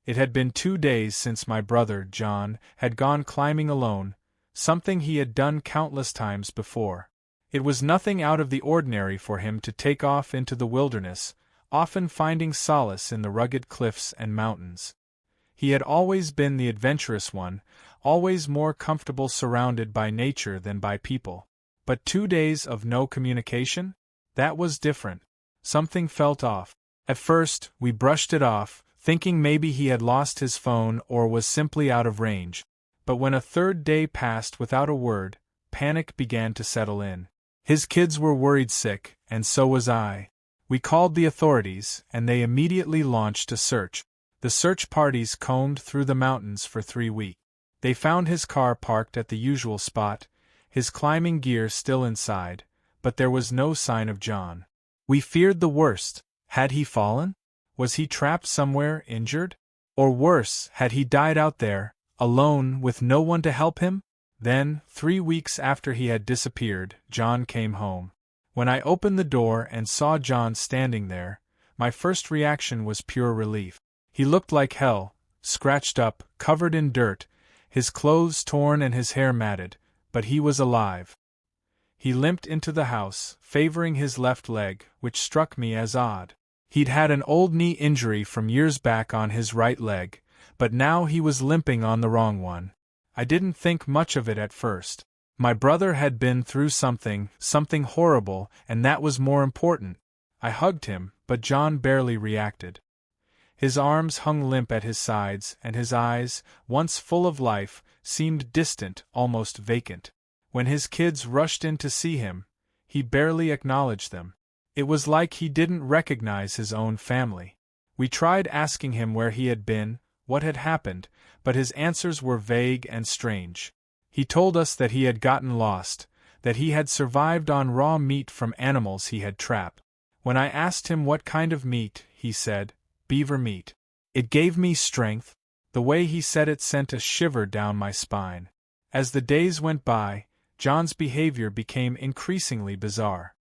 It had been 2 days since my brother, John, had gone climbing alone, something he had done countless times before. It was nothing out of the ordinary for him to take off into the wilderness, often finding solace in the rugged cliffs and mountains. He had always been the adventurous one, always more comfortable surrounded by nature than by people. But 2 days of no communication? That was different. Something felt off. At first, we brushed it off, thinking maybe he had lost his phone or was simply out of range. But when a third day passed without a word, panic began to settle in. His kids were worried sick, and so was I. We called the authorities, and they immediately launched a search. The search parties combed through the mountains for 3 weeks. They found his car parked at the usual spot, his climbing gear still inside, but there was no sign of John. We feared the worst. Had he fallen? Was he trapped somewhere, injured? Or worse, had he died out there, alone, with no one to help him? Then, 3 weeks after he had disappeared, John came home. When I opened the door and saw John standing there, my first reaction was pure relief. He looked like hell, scratched up, covered in dirt, his clothes torn and his hair matted, but he was alive. He limped into the house, favoring his left leg, which struck me as odd. He'd had an old knee injury from years back on his right leg, but now he was limping on the wrong one. I didn't think much of it at first. My brother had been through something horrible, and that was more important. I hugged him, but John barely reacted. His arms hung limp at his sides, and his eyes, once full of life, seemed distant, almost vacant. When his kids rushed in to see him, he barely acknowledged them. It was like he didn't recognize his own family. We tried asking him where he had been, what had happened, but his answers were vague and strange. He told us that he had gotten lost, that he had survived on raw meat from animals he had trapped. When I asked him what kind of meat, he said, beaver meat. It gave me strength. The way he said it sent a shiver down my spine. As the days went by, John's behavior became increasingly bizarre.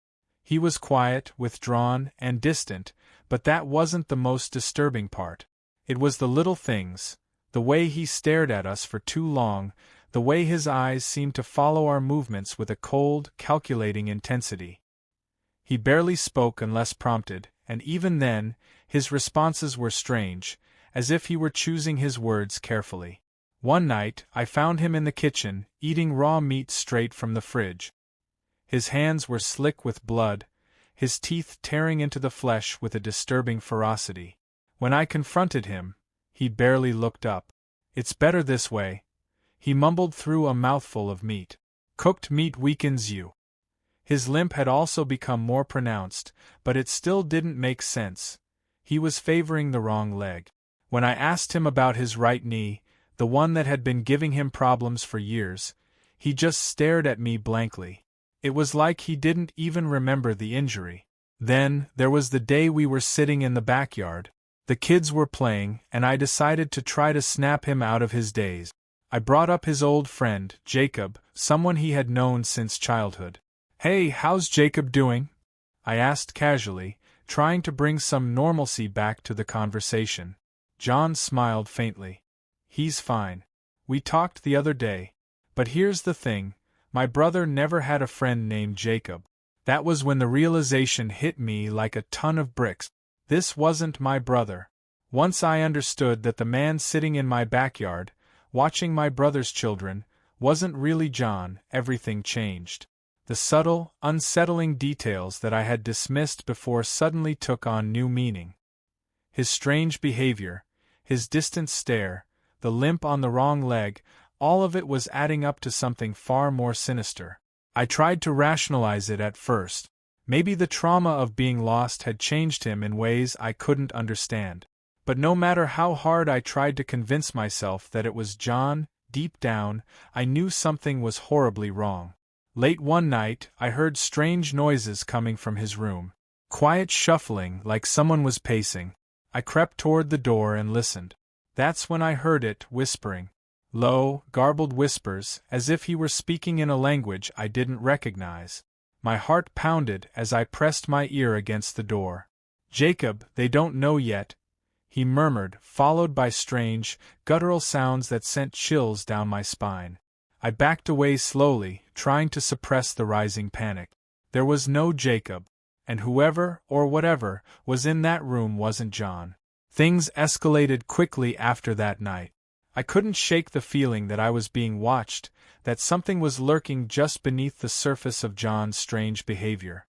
He was quiet, withdrawn, and distant, but that wasn't the most disturbing part. It was the little things, the way he stared at us for too long, the way his eyes seemed to follow our movements with a cold, calculating intensity. He barely spoke unless prompted, and even then, his responses were strange, as if he were choosing his words carefully. One night, I found him in the kitchen, eating raw meat straight from the fridge. His hands were slick with blood, his teeth tearing into the flesh with a disturbing ferocity. When I confronted him, he barely looked up. "It's better this way," he mumbled through a mouthful of meat. "Cooked meat weakens you." His limp had also become more pronounced, but it still didn't make sense. He was favoring the wrong leg. When I asked him about his right knee, the one that had been giving him problems for years, he just stared at me blankly. It was like he didn't even remember the injury. Then, there was the day we were sitting in the backyard. The kids were playing, and I decided to try to snap him out of his daze. I brought up his old friend, Jacob, someone he had known since childhood. "Hey, how's Jacob doing?" I asked casually, trying to bring some normalcy back to the conversation. John smiled faintly. "He's fine. We talked the other day. But here's the thing, my brother never had a friend named Jacob." That was when the realization hit me like a ton of bricks. This wasn't my brother. Once I understood that the man sitting in my backyard, watching my brother's children, wasn't really John, everything changed. The subtle, unsettling details that I had dismissed before suddenly took on new meaning. His strange behavior, his distant stare, the limp on the wrong leg, all of it was adding up to something far more sinister. I tried to rationalize it at first. Maybe the trauma of being lost had changed him in ways I couldn't understand. But no matter how hard I tried to convince myself that it was John, deep down, I knew something was horribly wrong. Late one night, I heard strange noises coming from his room. Quiet shuffling, like someone was pacing. I crept toward the door and listened. That's when I heard it, whispering. Low, garbled whispers, as if he were speaking in a language I didn't recognize. My heart pounded as I pressed my ear against the door. "Jacob, they don't know yet. he murmured, followed by strange, guttural sounds that sent chills down my spine. I backed away slowly, trying to suppress the rising panic. There was no Jacob, and whoever, or whatever, was in that room wasn't John. Things escalated quickly after that night. I couldn't shake the feeling that I was being watched, that something was lurking just beneath the surface of John's strange behavior.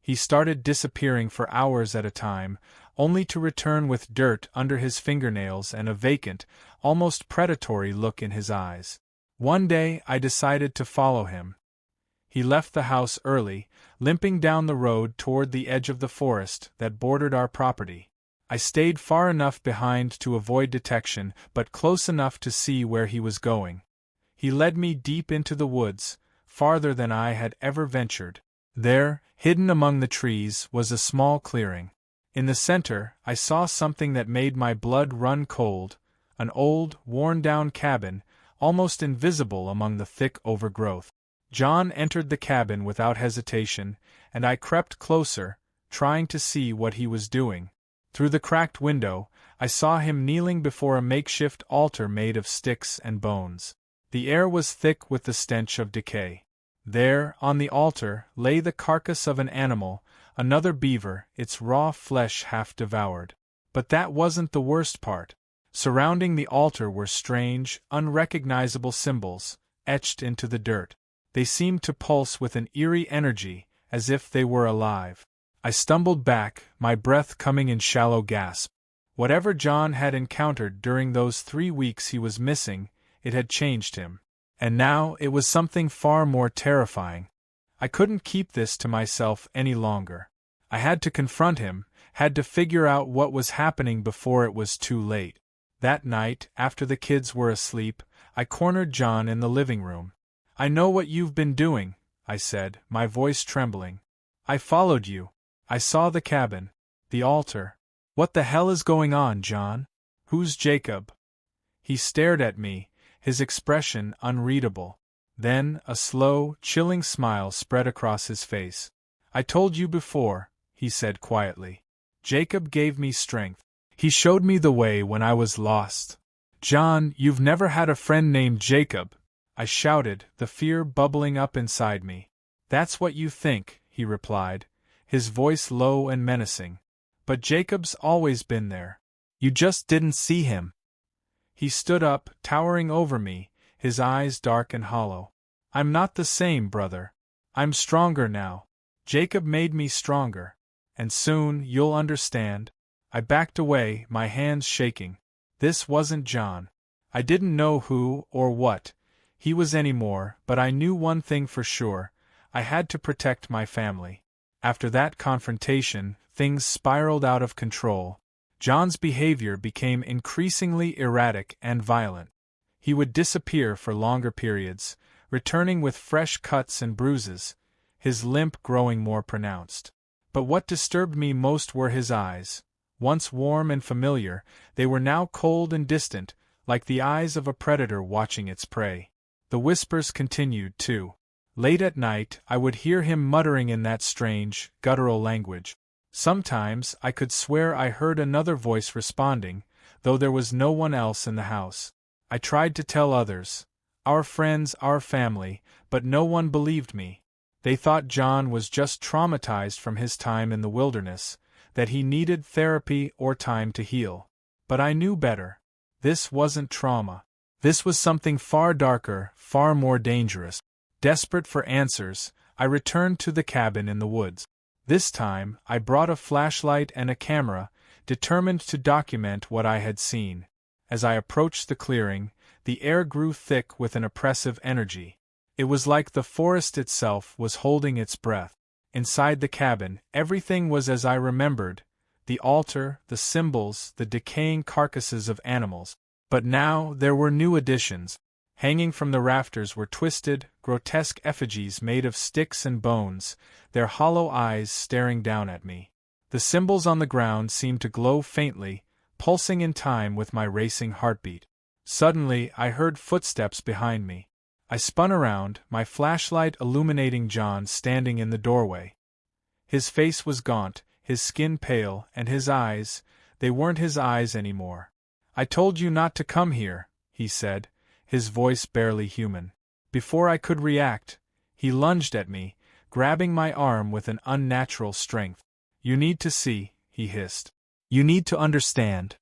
He started disappearing for hours at a time, only to return with dirt under his fingernails and a vacant, almost predatory look in his eyes. One day I decided to follow him. He left the house early, limping down the road toward the edge of the forest that bordered our property. I stayed far enough behind to avoid detection, but close enough to see where he was going. He led me deep into the woods, farther than I had ever ventured. There, hidden among the trees, was a small clearing. In the center, I saw something that made my blood run cold, an old, worn-down cabin, almost invisible among the thick overgrowth. John entered the cabin without hesitation, and I crept closer, trying to see what he was doing. Through the cracked window, I saw him kneeling before a makeshift altar made of sticks and bones. The air was thick with the stench of decay. There, on the altar, lay the carcass of an animal, another beaver, its raw flesh half devoured. But that wasn't the worst part. Surrounding the altar were strange, unrecognizable symbols, etched into the dirt. They seemed to pulse with an eerie energy, as if they were alive. I stumbled back, my breath coming in shallow gasps. Whatever John had encountered during those 3 weeks he was missing, it had changed him. And now it was something far more terrifying. I couldn't keep this to myself any longer. I had to confront him, had to figure out what was happening before it was too late. That night, after the kids were asleep, I cornered John in the living room. "I know what you've been doing," I said, my voice trembling. "I followed you. I saw the cabin, the altar. What the hell is going on, John? Who's Jacob?" He stared at me, his expression unreadable. Then a slow, chilling smile spread across his face. "I told you before," he said quietly. "Jacob gave me strength. He showed me the way when I was lost." "John, you've never had a friend named Jacob," I shouted, the fear bubbling up inside me. "That's what you think," he replied, his voice low and menacing. "But Jacob's always been there. You just didn't see him." He stood up, towering over me, his eyes dark and hollow. "I'm not the same, brother. I'm stronger now. Jacob made me stronger. And soon you'll understand." I backed away, my hands shaking. This wasn't John. I didn't know who, or what, he was anymore, but I knew one thing for sure: I had to protect my family. After that confrontation, things spiraled out of control. John's behavior became increasingly erratic and violent. He would disappear for longer periods, returning with fresh cuts and bruises, his limp growing more pronounced. But what disturbed me most were his eyes. Once warm and familiar, they were now cold and distant, like the eyes of a predator watching its prey. The whispers continued, too. Late at night, I would hear him muttering in that strange, guttural language. Sometimes I could swear I heard another voice responding, though there was no one else in the house. I tried to tell others, our friends, our family, but no one believed me. They thought John was just traumatized from his time in the wilderness, that he needed therapy or time to heal. But I knew better. This wasn't trauma. This was something far darker, far more dangerous. Desperate for answers, I returned to the cabin in the woods. This time, I brought a flashlight and a camera, determined to document what I had seen. As I approached the clearing, the air grew thick with an oppressive energy. It was like the forest itself was holding its breath. Inside the cabin, everything was as I remembered: the altar, the symbols, the decaying carcasses of animals. But now there were new additions. Hanging from the rafters were twisted, grotesque effigies made of sticks and bones, their hollow eyes staring down at me. The symbols on the ground seemed to glow faintly, pulsing in time with my racing heartbeat. Suddenly, I heard footsteps behind me. I spun around, my flashlight illuminating John standing in the doorway. His face was gaunt, his skin pale, and his eyes, They weren't his eyes anymore. "I told you not to come here," he said, his voice barely human. Before I could react, he lunged at me, grabbing my arm with an unnatural strength. "You need to see," he hissed. "You need to understand."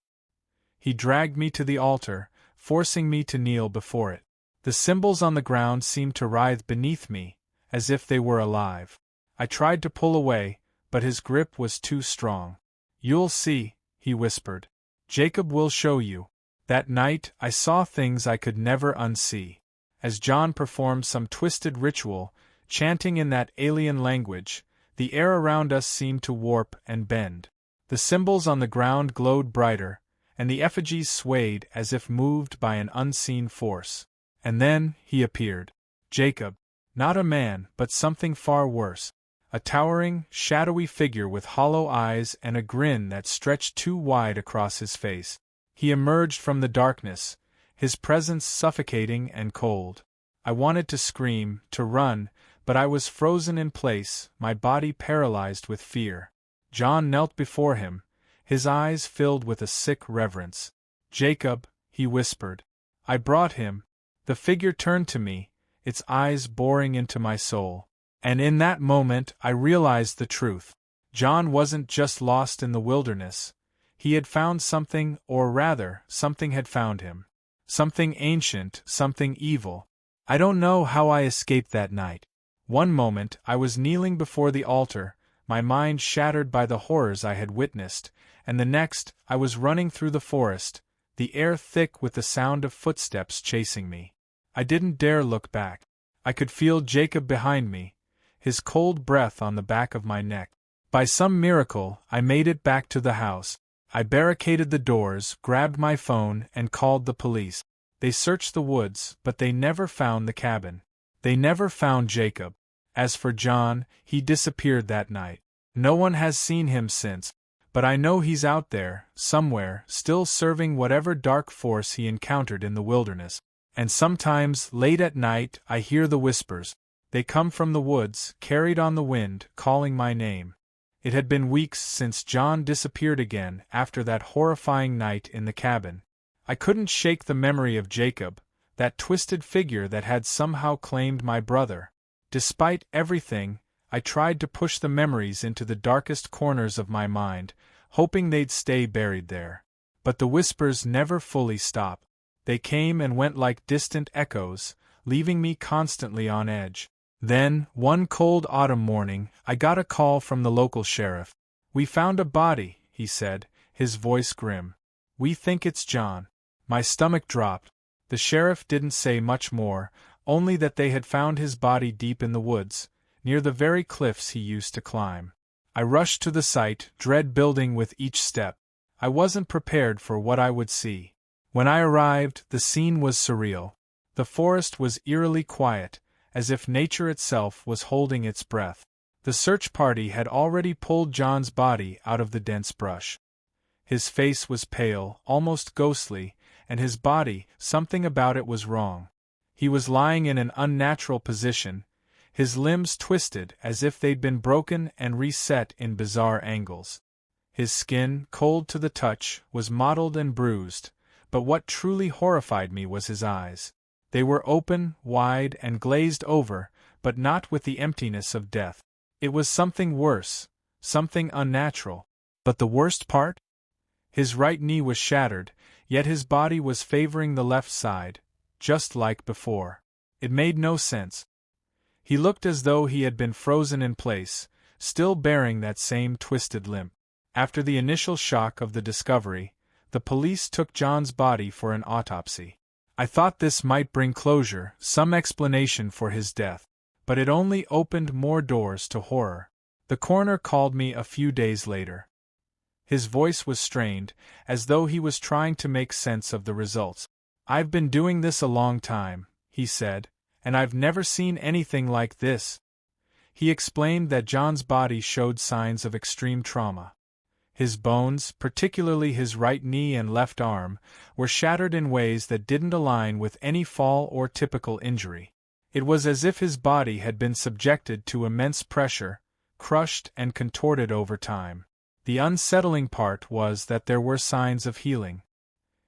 He dragged me to the altar, forcing me to kneel before it. The symbols on the ground seemed to writhe beneath me, as if they were alive. I tried to pull away, but his grip was too strong. "You'll see," he whispered. "Jacob will show you." That night I saw things I could never unsee. As John performed some twisted ritual, chanting in that alien language, the air around us seemed to warp and bend. The symbols on the ground glowed brighter, and the effigies swayed as if moved by an unseen force. And then he appeared. Jacob. Not a man, but something far worse. A towering, shadowy figure with hollow eyes and a grin that stretched too wide across his face. He emerged from the darkness, his presence suffocating and cold. I wanted to scream, to run, but I was frozen in place, my body paralyzed with fear. John knelt before him, his eyes filled with a sick reverence. "Jacob," he whispered. "I brought him." The figure turned to me, its eyes boring into my soul. And in that moment I realized the truth. John wasn't just lost in the wilderness. He had found something, or rather, something had found him. Something ancient, something evil. I don't know how I escaped that night. One moment I was kneeling before the altar, my mind shattered by the horrors I had witnessed, and the next I was running through the forest, the air thick with the sound of footsteps chasing me. I didn't dare look back. I could feel Jacob behind me, his cold breath on the back of my neck. By some miracle, I made it back to the house. I barricaded the doors, grabbed my phone, and called the police. They searched the woods, but they never found the cabin. They never found Jacob. As for John, he disappeared that night. No one has seen him since, but I know he's out there, somewhere, still serving whatever dark force he encountered in the wilderness. And sometimes, late at night, I hear the whispers. They come from the woods, carried on the wind, calling my name. It had been weeks since John disappeared again after that horrifying night in the cabin. I couldn't shake the memory of Jacob, that twisted figure that had somehow claimed my brother. Despite everything, I tried to push the memories into the darkest corners of my mind, hoping they'd stay buried there. But the whispers never fully stopped. They came and went like distant echoes, leaving me constantly on edge. Then, one cold autumn morning, I got a call from the local sheriff. "We found a body," he said, his voice grim. "We think it's John." My stomach dropped. The sheriff didn't say much more, only that they had found his body deep in the woods, near the very cliffs he used to climb. I rushed to the site, dread building with each step. I wasn't prepared for what I would see. When I arrived, the scene was surreal. The forest was eerily quiet, as if nature itself was holding its breath. The search party had already pulled John's body out of the dense brush. His face was pale, almost ghostly, and his body, something about it was wrong. He was lying in an unnatural position, his limbs twisted as if they'd been broken and reset in bizarre angles. His skin, cold to the touch, was mottled and bruised, but what truly horrified me was his eyes. They were open, wide, and glazed over, but not with the emptiness of death. It was something worse, something unnatural. But the worst part? His right knee was shattered, yet his body was favoring the left side, just like before. It made no sense. He looked as though he had been frozen in place, still bearing that same twisted limp. After the initial shock of the discovery, the police took John's body for an autopsy. I thought this might bring closure, some explanation for his death, but it only opened more doors to horror. The coroner called me a few days later. His voice was strained, as though he was trying to make sense of the results. "I've been doing this a long time," he said, "and I've never seen anything like this." He explained that John's body showed signs of extreme trauma. His bones, particularly his right knee and left arm, were shattered in ways that didn't align with any fall or typical injury. It was as if his body had been subjected to immense pressure, crushed and contorted over time. The unsettling part was that there were signs of healing.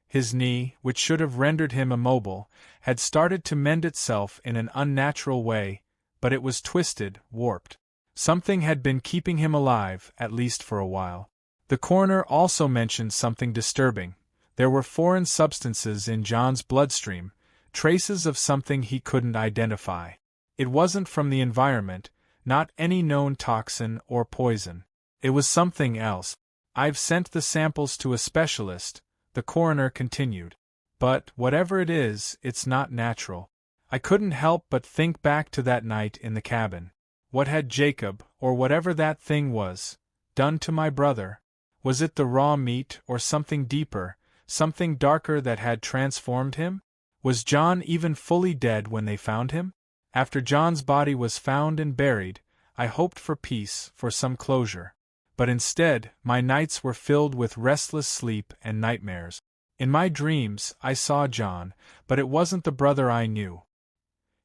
His knee, which should have rendered him immobile, had started to mend itself in an unnatural way, but it was twisted, warped. Something had been keeping him alive, at least for a while. The coroner also mentioned something disturbing. There were foreign substances in John's bloodstream, traces of something he couldn't identify. It wasn't from the environment, not any known toxin or poison. It was something else. I've sent the samples to a specialist, the coroner continued. But, whatever it is, it's not natural. I couldn't help but think back to that night in the cabin. What had Jacob, or whatever that thing was, done to my brother? Was it the raw meat or something deeper, something darker that had transformed him? Was John even fully dead when they found him? After John's body was found and buried, I hoped for peace, for some closure. But instead, my nights were filled with restless sleep and nightmares. In my dreams, I saw John, but it wasn't the brother I knew.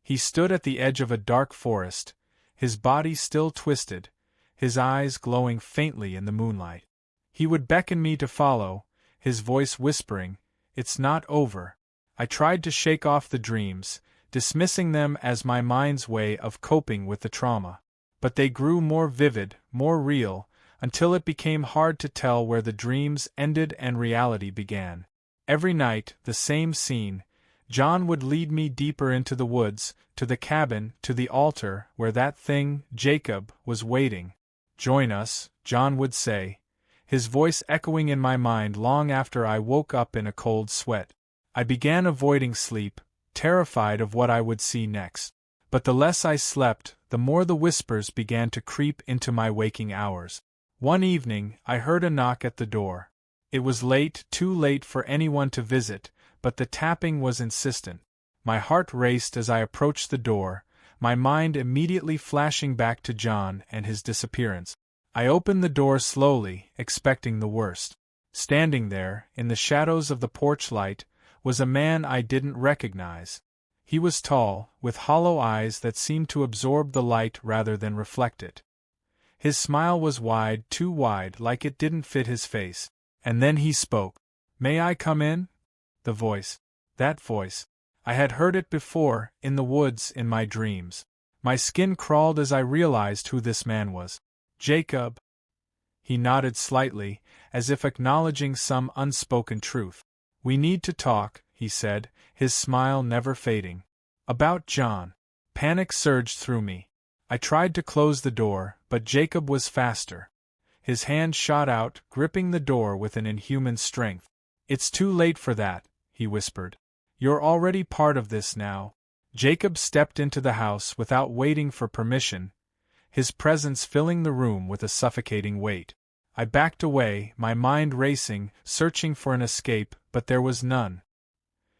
He stood at the edge of a dark forest, his body still twisted, his eyes glowing faintly in the moonlight. He would beckon me to follow, his voice whispering, "It's not over." I tried to shake off the dreams, dismissing them as my mind's way of coping with the trauma. But they grew more vivid, more real, until it became hard to tell where the dreams ended and reality began. Every night, the same scene. John would lead me deeper into the woods, to the cabin, to the altar, where that thing, Jacob, was waiting. "Join us," John would say, his voice echoing in my mind long after I woke up in a cold sweat. I began avoiding sleep, terrified of what I would see next. But the less I slept, the more the whispers began to creep into my waking hours. One evening, I heard a knock at the door. It was late, too late for anyone to visit, but the tapping was insistent. My heart raced as I approached the door, my mind immediately flashing back to John and his disappearance. I opened the door slowly, expecting the worst. Standing there, in the shadows of the porch light, was a man I didn't recognize. He was tall, with hollow eyes that seemed to absorb the light rather than reflect it. His smile was wide, too wide, like it didn't fit his face. And then he spoke. "May I come in?" The voice. That voice. I had heard it before, in the woods, in my dreams. My skin crawled as I realized who this man was. "Jacob." He nodded slightly, as if acknowledging some unspoken truth. "We need to talk," he said, his smile never fading. "About John." Panic surged through me. I tried to close the door, but Jacob was faster. His hand shot out, gripping the door with an inhuman strength. "It's too late for that," he whispered. "You're already part of this now." Jacob stepped into the house without waiting for permission, his presence filling the room with a suffocating weight. I backed away, my mind racing, searching for an escape, but there was none.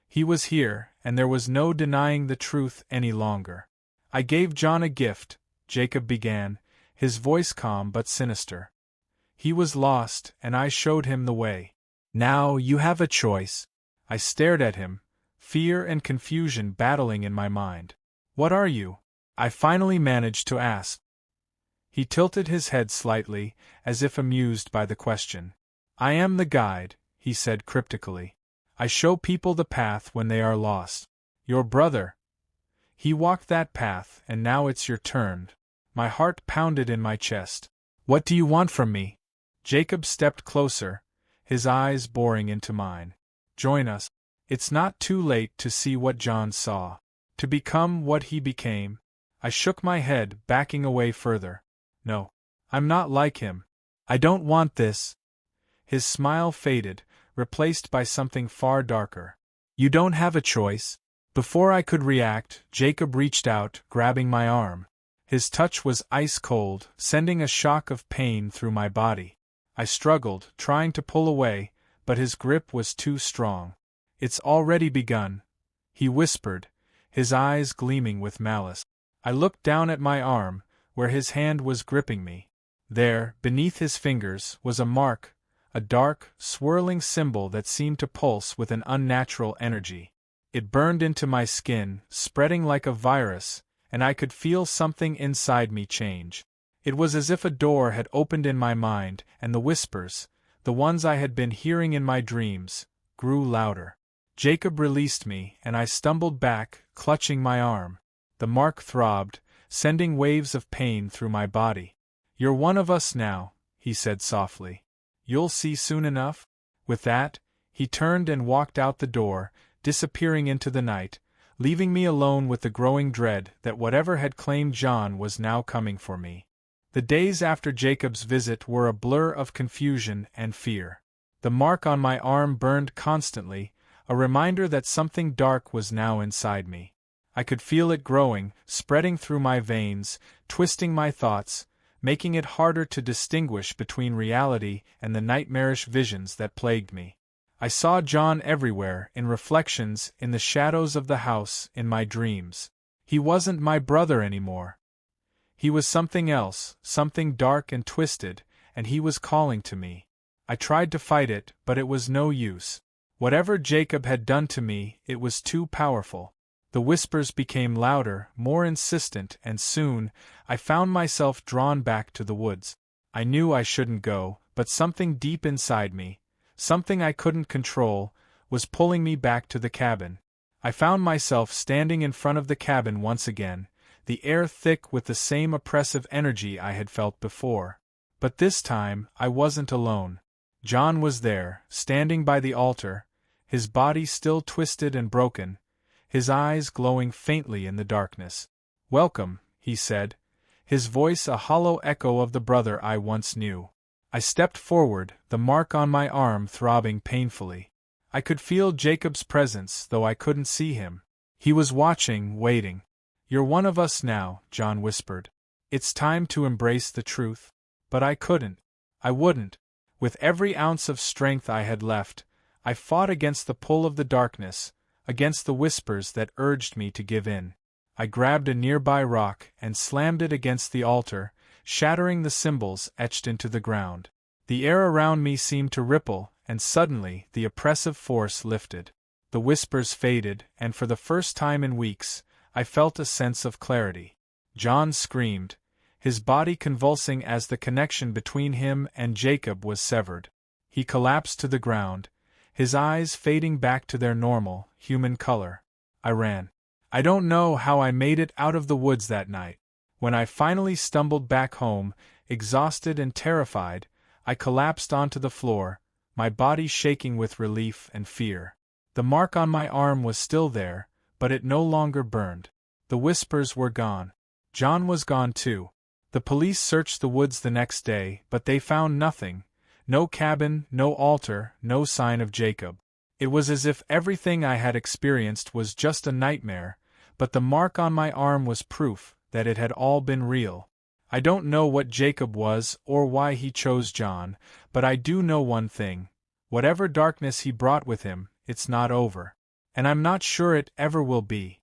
He was here, and there was no denying the truth any longer. "I gave John a gift," Jacob began, his voice calm but sinister. "He was lost, and I showed him the way. Now you have a choice." I stared at him, fear and confusion battling in my mind. "What are you?" I finally managed to ask. He tilted his head slightly, as if amused by the question. "I am the guide," he said cryptically. "I show people the path when they are lost. Your brother. He walked that path, and now it's your turn." My heart pounded in my chest. "What do you want from me?" Jacob stepped closer, his eyes boring into mine. "Join us. It's not too late to see what John saw. To become what he became." I shook my head, backing away further. "No. I'm not like him. I don't want this." His smile faded, replaced by something far darker. "You don't have a choice." Before I could react, Jacob reached out, grabbing my arm. His touch was ice cold, sending a shock of pain through my body. I struggled, trying to pull away, but his grip was too strong. "It's already begun," he whispered, his eyes gleaming with malice. I looked down at my arm, where his hand was gripping me. There, beneath his fingers, was a mark, a dark, swirling symbol that seemed to pulse with an unnatural energy. It burned into my skin, spreading like a virus, and I could feel something inside me change. It was as if a door had opened in my mind, and the whispers, the ones I had been hearing in my dreams, grew louder. Jacob released me, and I stumbled back, clutching my arm. The mark throbbed, sending waves of pain through my body. "You're one of us now," he said softly. "You'll see soon enough." With that, he turned and walked out the door, disappearing into the night, leaving me alone with the growing dread that whatever had claimed John was now coming for me. The days after Jacob's visit were a blur of confusion and fear. The mark on my arm burned constantly, a reminder that something dark was now inside me. I could feel it growing, spreading through my veins, twisting my thoughts, making it harder to distinguish between reality and the nightmarish visions that plagued me. I saw John everywhere, in reflections, in the shadows of the house, in my dreams. He wasn't my brother anymore. He was something else, something dark and twisted, and he was calling to me. I tried to fight it, but it was no use. Whatever Jacob had done to me, it was too powerful. The whispers became louder, more insistent, and soon, I found myself drawn back to the woods. I knew I shouldn't go, but something deep inside me, something I couldn't control, was pulling me back to the cabin. I found myself standing in front of the cabin once again, the air thick with the same oppressive energy I had felt before. But this time, I wasn't alone. John was there, standing by the altar, his body still twisted and broken, his eyes glowing faintly in the darkness. "Welcome," he said, his voice a hollow echo of the brother I once knew. I stepped forward, the mark on my arm throbbing painfully. I could feel Jacob's presence, though I couldn't see him. He was watching, waiting. "You're one of us now," John whispered. "It's time to embrace the truth." But I couldn't. I wouldn't. With every ounce of strength I had left, I fought against the pull of the darkness, against the whispers that urged me to give in. I grabbed a nearby rock and slammed it against the altar, shattering the symbols etched into the ground. The air around me seemed to ripple, and suddenly the oppressive force lifted. The whispers faded, and for the first time in weeks, I felt a sense of clarity. John screamed, his body convulsing as the connection between him and Jacob was severed. He collapsed to the ground, his eyes fading back to their normal, human color. I ran. I don't know how I made it out of the woods that night. When I finally stumbled back home, exhausted and terrified, I collapsed onto the floor, my body shaking with relief and fear. The mark on my arm was still there, but it no longer burned. The whispers were gone. John was gone too. The police searched the woods the next day, but they found nothing. No cabin, no altar, no sign of Jacob. It was as if everything I had experienced was just a nightmare, but the mark on my arm was proof that it had all been real. I don't know what Jacob was or why he chose John, but I do know one thing. Whatever darkness he brought with him, it's not over. And I'm not sure it ever will be.